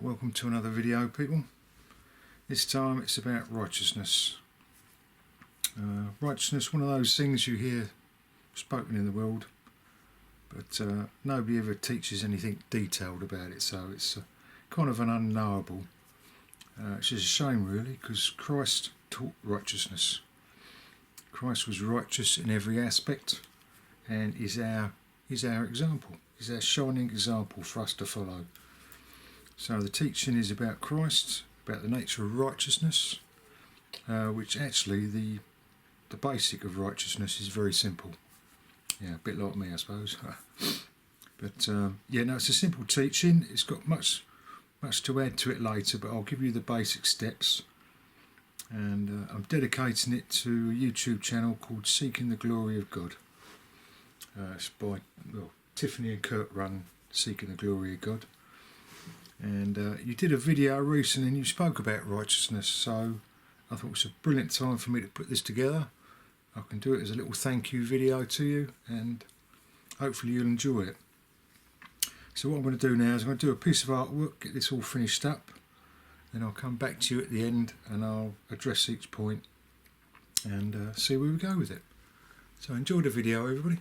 Welcome to another video, people. This time it's about righteousness. Righteousness, one of those things you hear spoken in the world, but nobody ever teaches anything detailed about it, so it's kind of an unknowable. It's just a shame, really, because Christ taught righteousness. Christ was righteous in every aspect and is our example. He's our shining example for us to follow. So the teaching is about Christ, about the nature of righteousness, which actually the basic of righteousness is very simple. Yeah, a bit like me, I suppose. But yeah, no, it's a simple teaching. It's got much to add to it later, but I'll give you the basic steps. And I'm dedicating it to a YouTube channel called Seeking the Glory of God. It's by Tiffany and Kurt run Seeking the Glory of God. And you did a video recently and you spoke about righteousness, so I thought it was a brilliant time for me to put this together. I can do it as a little thank you video to you, and hopefully you'll enjoy it. So what I'm going to do now is I'm going to do a piece of artwork, get this all finished up, then I'll come back to you at the end and I'll address each point and see where we go with it. So enjoy the video, everybody.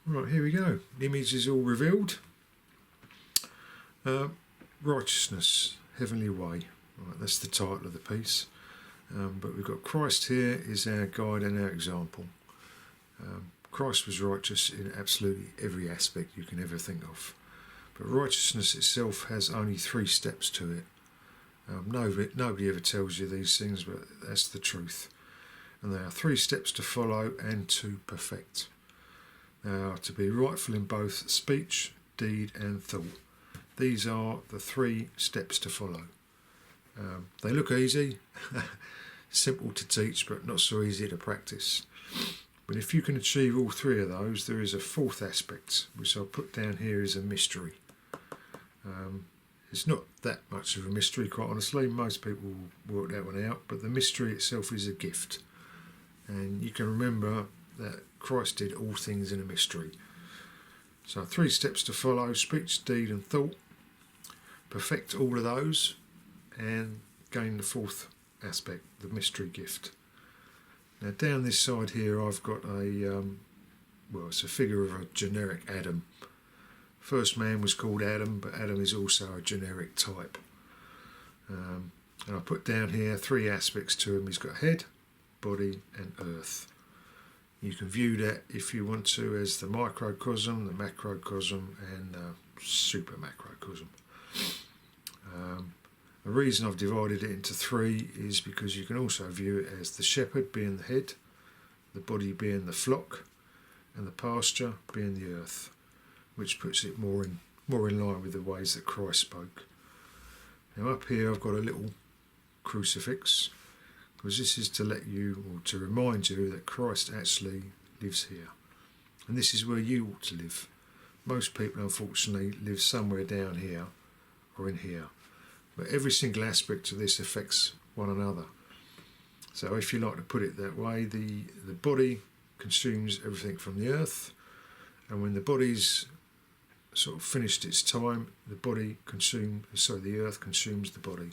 Right, here we go. The image is all revealed. Righteousness, heavenly way. Right, that's the title of the piece. But we've got Christ here is our guide and our example. Christ was righteous in absolutely every aspect you can ever think of. But righteousness itself has only 3 steps to it. Nobody ever tells you these things, but that's the truth. And there are 3 steps to follow and to perfect. to be rightful in both speech, deed and thought. These are the 3 steps to follow. They look easy, simple to teach, but not so easy to practice. But if you can achieve all 3 of those, there is a 4th aspect, which I'll put down here as a mystery. It's not that much of a mystery, quite honestly. Most people will work that one out, but the mystery itself is a gift. And you can remember that Christ did all things in a mystery. So 3 steps to follow: speech, deed and thought. Perfect all of those and gain the 4th aspect, the mystery gift. Now down this side here I've got it's a figure of a generic Adam. First man was called Adam, but Adam is also a generic type. And I put down here 3 aspects to him. He's got head, body and earth. You can view that, if you want to, as the microcosm, the macrocosm and the super macrocosm. The reason I've divided it into 3 is because you can also view it as the shepherd being the head, the body being the flock, and the pasture being the earth, which puts it more in line with the ways that Christ spoke. Now up here I've got a little crucifix, because this is to let you, or to remind you, that Christ actually lives here. And this is where you ought to live. Most people unfortunately live somewhere down here or in here. But every single aspect of this affects one another. So if you like to put it that way, the body consumes everything from the earth, and when the body's sort of finished its time, the earth consumes the body.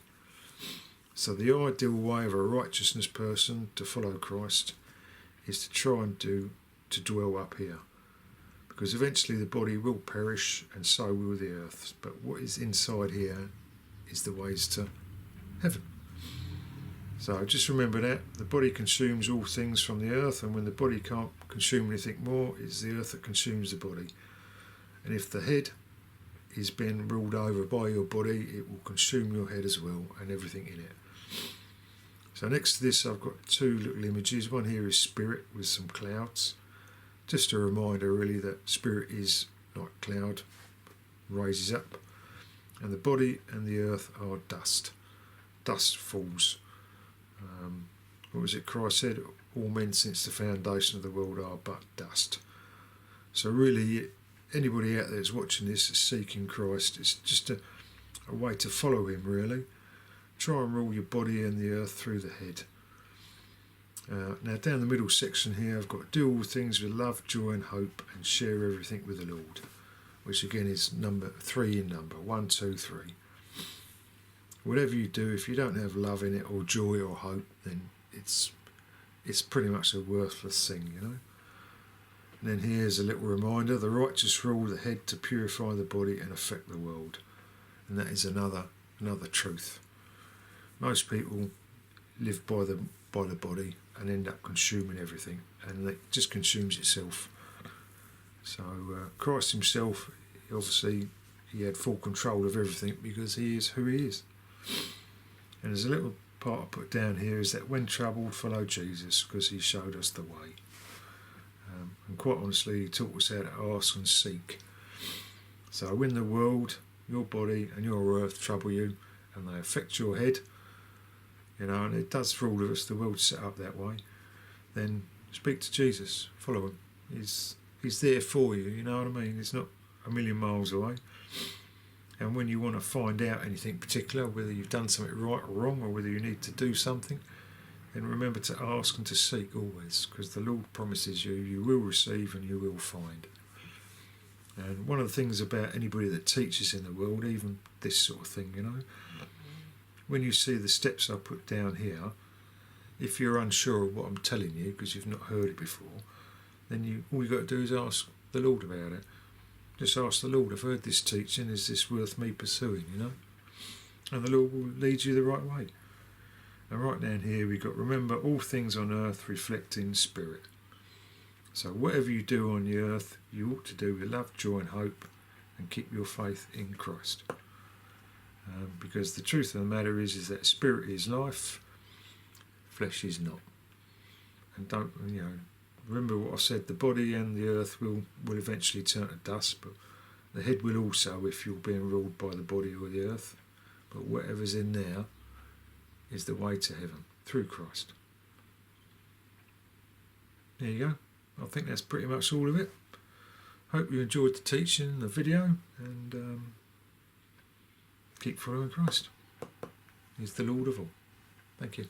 So the ideal way of a righteousness person to follow Christ is to try and to dwell up here, because eventually the body will perish and so will the earth, but what is inside here is the ways to heaven. So just remember that the body consumes all things from the earth, and when the body can't consume anything more, it's the earth that consumes the body. And if the head is being ruled over by your body, it will consume your head as well and everything in it. So next to this I've got 2 little images. One here is spirit with some clouds. Just a reminder really that spirit is like cloud, raises up, and the body and the earth are dust. Dust falls. What was it Christ said? All men since the foundation of the world are but dust. So really, anybody out there that's watching this is seeking Christ. It's just a way to follow him, really. Try and rule your body and the earth through the head. Now down the middle section here I've got do all things with love, joy and hope, and share everything with the Lord, which again is number 3 in number, 1, 2, 3. Whatever you do, if you don't have love in it, or joy or hope, then it's pretty much a worthless thing, you know. And then here's a little reminder: the righteous rule the head to purify the body and affect the world. And that is another truth. Most people live by the body and end up consuming everything, and it just consumes itself. So Christ himself, obviously, he had full control of everything because he is who he is. And there's a little part I put down here is that when troubled, follow Jesus, because he showed us the way. And quite honestly, he taught us how to ask and seek. So when the world, your body and your earth trouble you, and they affect your head, you know, and it does for all of us, the world's set up that way, then speak to Jesus, follow him. He's there for you, you know what I mean? It's not a million miles away. And when you want to find out anything particular, whether you've done something right or wrong, or whether you need to do something, then remember to ask and to seek always, because the Lord promises you will receive and you will find. And one of the things about anybody that teaches in the world, even this sort of thing, you know, when you see the steps I put down here, if you're unsure of what I'm telling you because you've not heard it before, then all you've got to do is ask the Lord about it. Just ask the Lord, I've heard this teaching, is this worth me pursuing, you know? And the Lord will lead you the right way. And right down here we've got, remember, all things on earth reflect in spirit. So whatever you do on the earth, you ought to do with love, joy and hope, and keep your faith in Christ. Because the truth of the matter is that spirit is life, flesh is not. And remember what I said, the body and the earth will eventually turn to dust, but the head will also if you're being ruled by the body or the earth. But whatever's in there is the way to heaven, through Christ. There you go. I think that's pretty much all of it. Hope you enjoyed the teaching and the video, and keep following Christ. He's the Lord of all. Thank you.